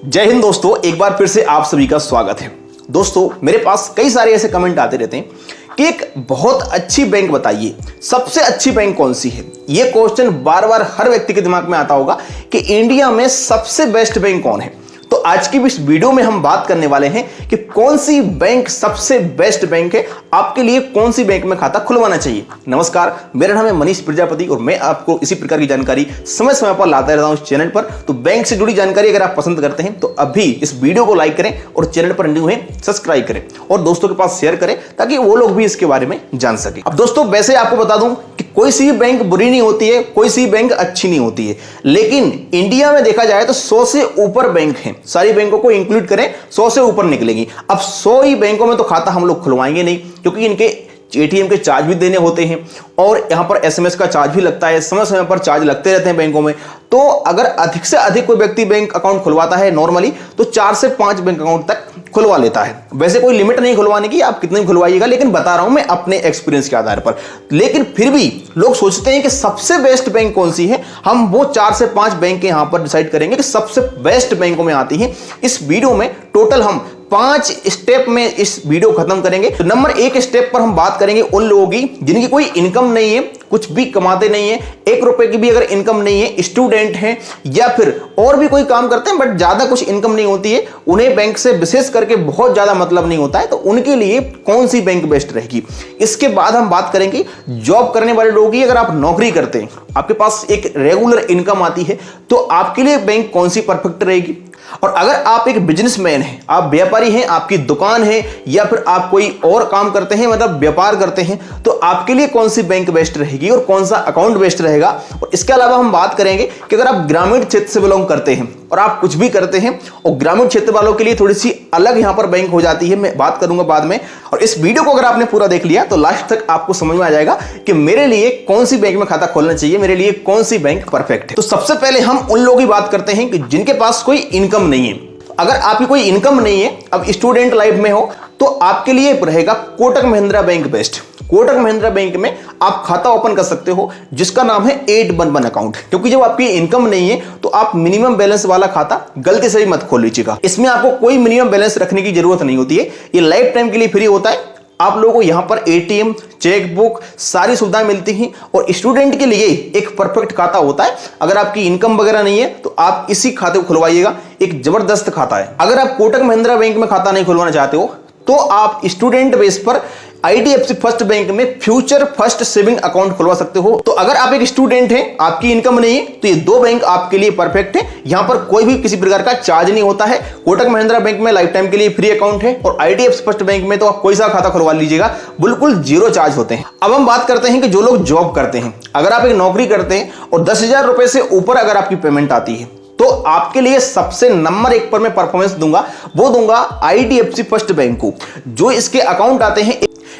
जय हिंद दोस्तों, एक बार फिर से आप सभी का स्वागत है। दोस्तों, मेरे पास कई सारे ऐसे कमेंट आते रहते हैं कि एक बहुत अच्छी बैंक बताइए, सबसे अच्छी बैंक कौन सी है। यह क्वेश्चन बार बार हर व्यक्ति के दिमाग में आता होगा कि इंडिया में सबसे बेस्ट बैंक कौन है। तो आज की इस वीडियो में हम बात करने वाले हैं कि कौन सी बैंक सबसे बेस्ट बैंक है, आपके लिए कौन सी बैंक में खाता खुलवाना चाहिए। नमस्कार, मेरा नाम है मनीष प्रजापति और मैं आपको इसी प्रकार की जानकारी समय समय पर लाता रहता हूं इस चैनल पर। तो बैंक से जुड़ी जानकारी अगर आप पसंद करते हैं तो अभी इस वीडियो को लाइक करें और चैनल पर न्यू है सब्सक्राइब करें और दोस्तों के पास शेयर करें ताकि वो लोग भी इसके बारे में जान सके। अब दोस्तों, वैसे आपको बता दूं कि कोई सी बैंक बुरी नहीं होती है, कोई सी बैंक अच्छी नहीं होती है, लेकिन इंडिया में देखा जाए तो 100 से ऊपर बैंक हैं। सारी बैंकों को इंक्लूड करें 100 से ऊपर निकलेंगी। अब 100 ही बैंकों में तो खाता हम लोग खुलवाएंगे नहीं, क्योंकि इनके एटीएम के चार्ज भी देने होते हैं और यहां पर एसएमएस का चार्ज भी लगता है, समय समय पर चार्ज लगते रहते हैं बैंकों में। तो अगर अधिक से अधिक कोई व्यक्ति बैंक अकाउंट खुलवाता है नॉर्मली तो 4 से 5 बैंक अकाउंट तक खुलवा लेता है। वैसे कोई लिमिट नहीं खुलवाने की, आप कितने खुलवाइएगा, लेकिन बता रहा हूं मैं अपने एक्सपीरियंस के आधार पर। लेकिन फिर भी लोग सोचते हैं कि सबसे बेस्ट बैंक कौन सी है। हम वो 4 से 5 बैंक के यहां पर डिसाइड करेंगे कि सबसे बेस्ट बैंकों में आती है। इस वीडियो में टोटल हम 5 स्टेप में इस वीडियो खत्म करेंगे। तो नंबर 1 स्टेप पर हम बात करेंगे उन लोगों की जिनकी कोई इनकम नहीं है, कुछ भी कमाते नहीं है, 1 रुपए की भी अगर इनकम नहीं है, स्टूडेंट हैं या फिर और भी कोई काम करते हैं बट ज्यादा कुछ इनकम नहीं होती है, उन्हें बैंक से विशेष करके बहुत ज्यादा मतलब नहीं होता है, तो उनके लिए कौन सी बैंक बेस्ट रहेगी। इसके बाद हम बात करेंगे जॉब करने वाले लोगों की। अगर आप नौकरी करते हैं, आपके पास एक रेगुलर इनकम आती है, तो आपके लिए बैंक कौन सी परफेक्ट रहेगी। और अगर आप एक बिजनेसमैन हैं, आप व्यापारी हैं, आपकी दुकान है या फिर आप कोई और काम करते हैं, मतलब व्यापार करते हैं, तो आपके लिए कौन सी बैंक बेस्ट रहेगी और कौन सा अकाउंट बेस्ट रहेगा। और इसके अलावा हम बात करेंगे कि अगर आप ग्रामीण क्षेत्र से बिलोंग करते हैं और आप कुछ भी करते हैं और ग्रामीण क्षेत्र वालों के लिए थोड़ी सी अलग यहां पर बैंक हो जाती है, मैं बात करूंगा बाद में। और इस वीडियो को अगर आपने पूरा देख लिया तो लास्ट तक आपको समझ में आ जाएगा कि मेरे लिए कौन सी बैंक में खाता खोलना चाहिए, मेरे लिए कौन सी बैंक परफेक्ट है। तो सबसे पहले हम उन लोगों की बात करते हैं कि जिनके पास कोई इनकम नहीं है। अगर आपकी कोई इनकम नहीं है, अब स्टूडेंट लाइफ में हो, तो आपके लिए रहेगा Kotak Mahindra bank best. Kotak Mahindra bank में आप खाता ओपन कर सकते हो जिसका नाम है 811 अकाउंट, क्योंकि जब आपकी इनकम नहीं है तो आप मिनिमम बैलेंस वाला खाता गलती से भी मत खोल लीजिएगा। इसमें आपको कोई मिनिमम बैलेंस रखने की जरूरत नहीं होती है, ये लाइफ टाइम के लिए फ्री होता है। आप लोगों को यहां पर एटीएम, चेकबुक, सारी सुविधाएं मिलती हैं और स्टूडेंट के लिए एक परफेक्ट खाता होता है। अगर आपकी इनकम वगैरह नहीं है तो आप इसी खाते को खुलवाइएगा, एक जबरदस्त खाता है। अगर आप कोटक महिंद्रा बैंक में खाता नहीं खुलवाना चाहते हो तो आप स्टूडेंट बेस पर आईडीएफसी फर्स्ट बैंक में फ्यूचर फर्स्ट सेविंग अकाउंट खुलवा सकते हो। तो अगर आप एक स्टूडेंट हैं, आपकी इनकम नहीं है, तो ये 2 बैंक आपके लिए परफेक्ट है। यहां पर कोई भी किसी प्रकार का चार्ज नहीं होता है। कोटक महिंद्रा बैंक में लाइफ टाइम के लिए फ्री अकाउंट है और आईडीएफसी फर्स्ट बैंक में तो आप कोई सा खाता खुलवा लीजिएगा, बिल्कुल 0 चार्ज होते हैं। अब हम बात करते हैं कि जो लोग जॉब करते हैं, अगर आप एक नौकरी करते हैं और 10,000 रुपए से ऊपर अगर आपकी पेमेंट आती है तो आपके लिए सबसे नंबर 1 पर मैं परफॉर्मेंस दूंगा, वो दूंगा आईडीएफसी फर्स्ट बैंक को। जो इसके अकाउंट आते हैं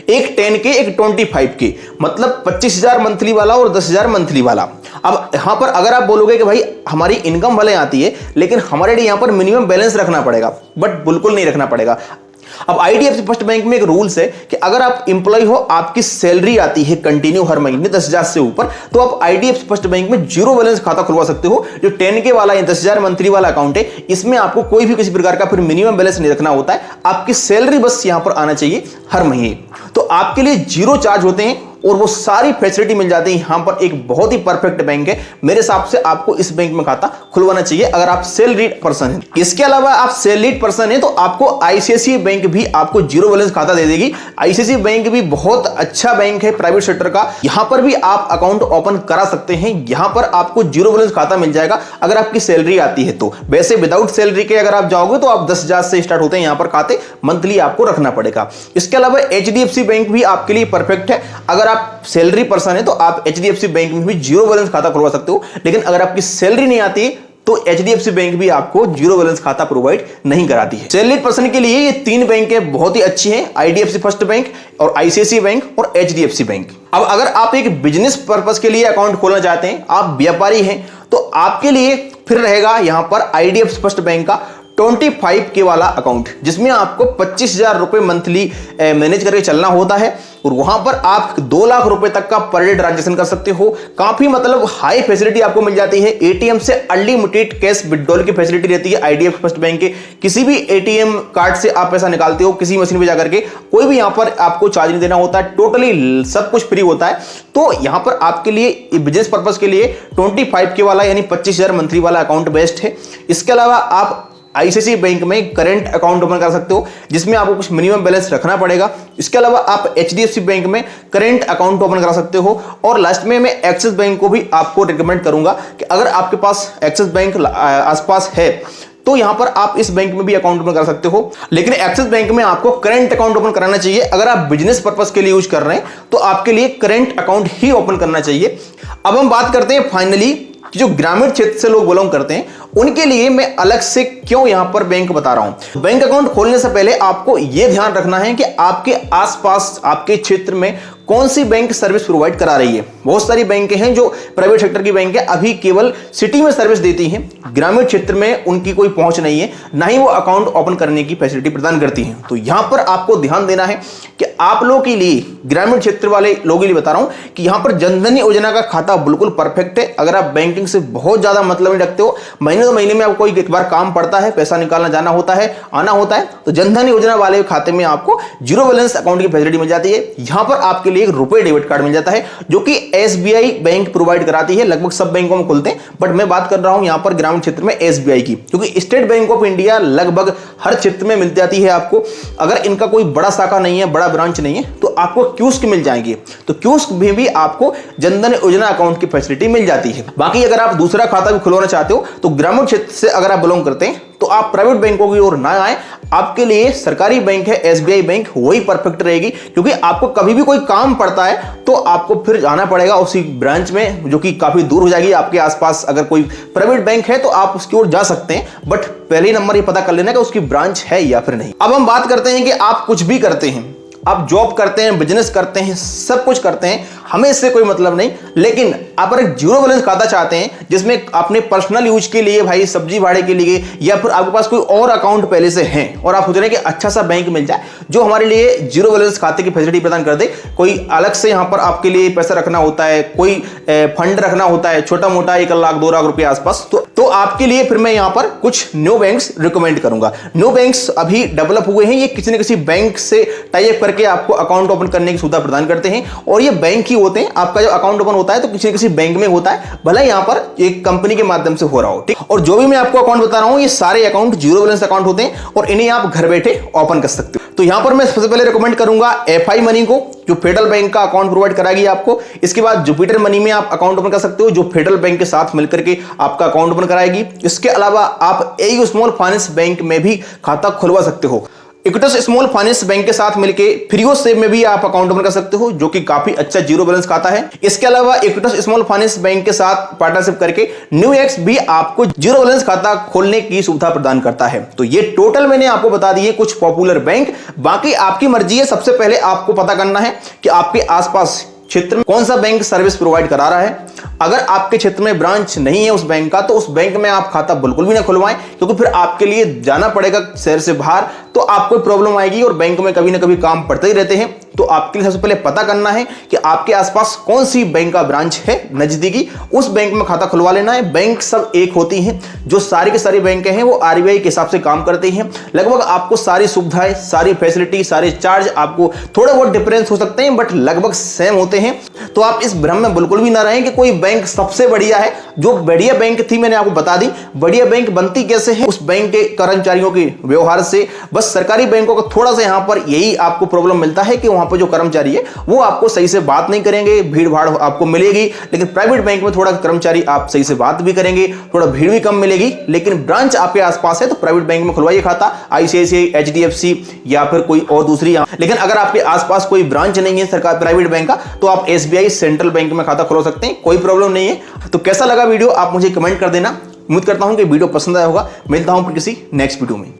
एक 10 के, एक 25 के, मतलब 25,000 मंथली वाला और 10,000 मंथली वाला। अब यहां पर अगर आप बोलोगे कि भाई हमारी इनकम भले आती है लेकिन हमारे लिए यहां पर मिनिमम बैलेंस रखना पड़ेगा, बट बिल्कुल नहीं रखना पड़ेगा। अब आईडीएफसी फर्स्ट बैंक में एक रूल्स है कि अगर आप इंप्लॉय हो, आपकी सैलरी आती है कंटिन्यू हर महीने 10,000 से ऊपर, तो आप आईडीएफसी फर्स्ट बैंक में 0 बैलेंस खाता खुलवा सकते हो। जो 10 के वाला या 10,000 मंथली वाला अकाउंट है, इसमें आपको कोई भी किसी प्रकार का फिर मिनिमम बैलेंस नहीं रखना होता है। आपकी सैलरी बस यहां पर आना चाहिए हर महीने, तो आपके लिए 0 चार्ज होते हैं और वो सारी फैसिलिटी मिल जाती है। यहां पर एक बहुत ही परफेक्ट बैंक है। मेरे हिसाब से आपको इस बैंक में खाता खुलवाना चाहिए अगर आप सैलरीड पर्सन हैं। इसके अलावा आप सैलरीड पर्सन हैं तो आपको आईसीआईसीआई बैंक भी आपको 0 बैलेंस खाता दे देगी। आईसीआईसीआई बैंक भी बहुत अच्छा बैंक है प्राइवेट सेक्टर का, यहां पर भी आप अकाउंट ओपन करा सकते हैं। यहां पर आपको 0 बैलेंस खाता मिल जाएगा अगर आपकी सैलरी आती है तो। वैसे विदाउट सैलरी के अगर आप जाओगे तो आप 10,000 से स्टार्ट होते हैं यहां पर खाते, मंथली आपको रखना पड़ेगा। इसके अलावा एचडीएफसी बैंक भी आपके लिए परफेक्ट है। अगर आप सैलरी पर्सन है तो आप एचडीएफसी बैंक में भी 0 बैलेंस खाता खुलवा सकते हो, लेकिन अगर आपकी सैलरी नहीं आती तो एचडीएफसी बैंक भी आपको 0 बैलेंस खाता प्रोवाइड नहीं कराती है। सैलरी पर्सन के लिए ये 3 बैंकें बहुत ही अच्छी हैं, आईडीएफसी फर्स्ट बैंक और आईसीआईसीआई बैंक और एचडीएफसी बैंक। अब अगर आप एक बिजनेस पर्पस के लिए अकाउंट खोलना चाहते हैं, आप व्यापारी हैं, तो आपके लिए फिर रहेगा यहां पर आईडीएफसी फर्स्ट बैंक का 25K वाला अकाउंट, जिसमें आपको 25,000 रुपए मंथली मैनेज करके चलना होता है और वहां पर आप 2 लाख रुपए तक का पर डे ट्रांजेक्शन कर सकते हो। काफी मतलब हाई फैसिलिटी आपको मिल जाती है। एटीएम से अनलिमिटेड कैश विड्रॉल की फैसिलिटी रहती है आईडीएफसी फर्स्ट बैंक के। किसी भी एटीएम कार्ड से आप पैसा निकालते हो, किसी मशीन पे जाकर के, कोई भी यहां पर आपको चार्ज नहीं देना होता है, टोटली सब कुछ फ्री होता है। तो यहां पर आपके लिए बिजनेस पर्पज के लिए 25K वाला यानी 25,000 मंथली वाला अकाउंट बेस्ट है। इसके अलावा आप आईसीआईसीआई बैंक में करंट अकाउंट ओपन कर सकते हो, जिसमें आपको कुछ मिनिमम बैलेंस रखना पड़ेगा। इसके अलावा आप एचडीएफसी बैंक में करंट अकाउंट ओपन करा सकते हो। और लास्ट में मैं एक्सिस बैंक को भी आपको रिकमेंड करूंगा कि अगर आपके पास एक्सिस बैंक आसपास है तो यहां पर आप इस बैंक में भी अकाउंट ओपन कर सकते हो। लेकिन एक्सिस बैंक में आपको करंट अकाउंट ओपन कराना चाहिए। अगर आप बिजनेस पर्पस के लिए यूज कर रहे हैं तो आपके लिए करंट अकाउंट ही ओपन करना चाहिए। अब हम बात करते हैं फाइनली जो ग्रामीण क्षेत्र से लोग बिलोंग करते हैं उनके लिए मैं अलग से क्यों यहां पर बैंक बता रहा हूं। बैंक अकाउंट खोलने से पहले आपको यह ध्यान रखना है कि आपके आसपास आपके क्षेत्र में कौन सी बैंक सर्विस प्रोवाइड करा रही है। बहुत सारी बैंकें हैं जो प्राइवेट सेक्टर की बैंक है, अभी केवल सिटी में सर्विस देती हैं, ग्रामीण क्षेत्र में उनकी कोई पहुंच नहीं है, ना ही वो अकाउंट ओपन करने की फैसिलिटी प्रदान करती हैं। तो यहां पर आपको ध्यान देना है कि आप लोगों के लिए, ग्रामीण क्षेत्र वाले लोगों के लिए बता रहा हूं कि यहां पर जनधन योजना का खाता बिल्कुल परफेक्ट है। अगर आप बैंकिंग से बहुत ज्यादा मतलब नहीं रखते हो, महीने में आपको कोई एक बार काम पड़ता है, पैसा निकालना जाना होता है, आना होता है, तो जनधन योजना वाले खाते में आपको जीरो बैलेंस अकाउंट की फैसिलिटी मिल जाती है। यहां पर आपके लिए एक रुपए डेबिट कार्ड मिल जाता है जो कि एसबीआई बैंक प्रोवाइड कराती है। लगभग सब बैंकों में खुलते हैं, बट मैं बात कर रहा हूं यहां पर ग्रामीण क्षेत्र में एसबीआई की, क्योंकि स्टेट बैंक ऑफ इंडिया लगभग हर क्षेत्र में मिल जाती है आपको। अगर इनका कोई बड़ा शाखा नहीं है, बड़ा ब्रांच नहीं है, तो आपको क्यूस्क मिल जाएंगे। तो क्यूस्क में भी आपको जनधन योजना अकाउंट की फैसिलिटी मिल जाती है। बाकी अगर आप दूसरा खाता भी खुलवाना चाहते हो तो ग्रामीण क्षेत्र से अगर आप बिलोंग करते हैं तो आप प्राइवेट बैंकों की ओर ना आए, आपके लिए सरकारी बैंक है एसबीआई बैंक, वही परफेक्ट रहेगी। क्योंकि आपको कभी भी कोई काम पड़ता है तो आपको फिर जाना पड़ेगा उसी ब्रांच में, जो कि काफी दूर हो जाएगी। आपके आसपास अगर कोई प्राइवेट बैंक है तो आप उसकी ओर जा सकते हैं, बट पहले नंबर ये पता कर लेना कि उसकी ब्रांच है या फिर नहीं। अब हम बात करते हैं कि आप कुछ भी करते हैं, आप जॉब करते हैं, बिजनेस करते हैं, सब कुछ करते हैं, हमें इससे कोई मतलब नहीं, लेकिन आप अगर एक जीरो बैलेंस खाता चाहते हैं जिसमें अपने पर्सनल यूज के लिए, भाई सब्जी भाड़े के लिए, या फिर आपके पास कोई और अकाउंट पहले से है और आप सोच रहे हैं कि अच्छा सा बैंक मिल जाए जो हमारे लिए जीरो बैलेंस खाते की फैसिलिटी प्रदान कर दे। कोई अलग से यहां पर आपके लिए पैसा रखना होता है, कोई फंड रखना होता है छोटा मोटा 1 लाख 2 लाख रुपए आसपास, तो आपके लिए फिर मैं यहां पर कुछ न्यू बैंक्स रिकमेंड करूंगा। न्यू बैंक्स अभी डेवलप हुए हैं, ये किसी न किसी बैंक से टाई अप करके आपको अकाउंट ओपन करने की सुविधा प्रदान करते हैं और ये बैंक ही होते हैं। आपका जब अकाउंट ओपन होता है तो किसी न किसी बैंक में होता है, भले यहां पर एक कंपनी के माध्यम से हो रहा हो, ठीक। और जो भी मैं आपको अकाउंट बता रहा हूं ये सारे अकाउंट जीरो बैलेंस अकाउंट होते हैं और इन्हें आप घर बैठे ओपन कर सकते हो। तो यहां पर मैं सबसे पहले रिकमेंड करूंगा एफआई मनी को, जो फेडरल बैंक का अकाउंट प्रोवाइड कराएगी आपको। इसके बाद जुपिटर मनी में आप अकाउंट ओपन कर सकते हो, जो फेडरल बैंक के साथ मिलकर के आपका अकाउंट ओपन कराएगी। इसके अलावा आप एयू स्मॉल फाइनेंस बैंक में भी खाता खुलवा सकते हो। इक्विटस स्मॉल फाइनेंस बैंक के साथ मिलके फ्रीओ सेव में भी आप अकाउंट ओपन कर सकते हो, जो कि काफी अच्छा जीरो बैलेंस खाता है। इसके अलावा इक्विटस स्मॉल फाइनेंस बैंक के साथ पार्टनरशिप करके न्यू एक्स भी आपको जीरो बैलेंस खाता खोलने की सुविधा प्रदान करता है। तो ये टोटल मैंने आपको बता दिए कुछ पॉपुलर बैंक, बाकी आपकी मर्जी है। सबसे पहले आपको पता करना है कि आपके आसपास क्षेत्र में कौन सा बैंक सर्विस प्रोवाइड करा रहा है। अगर आपके क्षेत्र में ब्रांच नहीं है उस बैंक का, तो उस बैंक में आप खाता बिल्कुल भी ना खुलवाएं, क्योंकि फिर आपके लिए जाना पड़ेगा शहर से बाहर, तो आपको प्रॉब्लम आएगी और बैंक में कभी ना कभी काम पड़ते ही रहते हैं। तो आपके लिए सबसे पहले पता करना है कि आपके आसपास कौन सी बैंक का ब्रांच है नजदीकी, उस बैंक में खाता खुलवा लेना है। बैंक सब एक होती हैं, जो सारी के सारी बैंक हैं वो आरबीआई के हिसाब से काम करते हैं। लगभग आपको सारी सुविधाएं, सारी फैसिलिटी, सारे चार्ज आपको थोड़े बहुत डिफरेंस हो सकते हैं, बट लगभग सेम होते हैं। तो आप इस भ्रम में बिल्कुल भी ना रहें कि कोई बैंक सबसे बढ़िया है। जो बढ़िया बैंक थी मैंने आपको बता दी। बढ़िया बैंक बनती कैसे है? उस बैंक के कर्मचारियों के व्यवहार से। बस सरकारी बैंकों का थोड़ा सा यहां पर यही आपको प्रॉब्लम मिलता है कि वहां पर जो कर्मचारी है वो आपको सही से बात नहीं करेंगे, भीड़ भाड़ आपको मिलेगी। लेकिन प्राइवेट बैंक में थोड़ा कर्मचारी आप सही से बात भी करेंगे, थोड़ा भीड़ भी कम मिलेगी। लेकिन ब्रांच आपके आसपास है तो प्राइवेट बैंक में खुलवाइए खाता, आईसीआईसीआई, एचडीएफसी या फिर कोई और दूसरी। लेकिन अगर आपके आसपास कोई ब्रांच नहीं है सरकार प्राइवेट बैंक का, तो आप एसबीआई सेंट्रल बैंक में खाता खुलवा सकते हैं, कोई प्रॉब्लम नहीं है। तो कैसा लगा वीडियो आप मुझे कमेंट कर देना। उम्मीद करता हूं कि वीडियो पसंद आया होगा। मिलता हूं फिर किसी नेक्स्ट वीडियो में।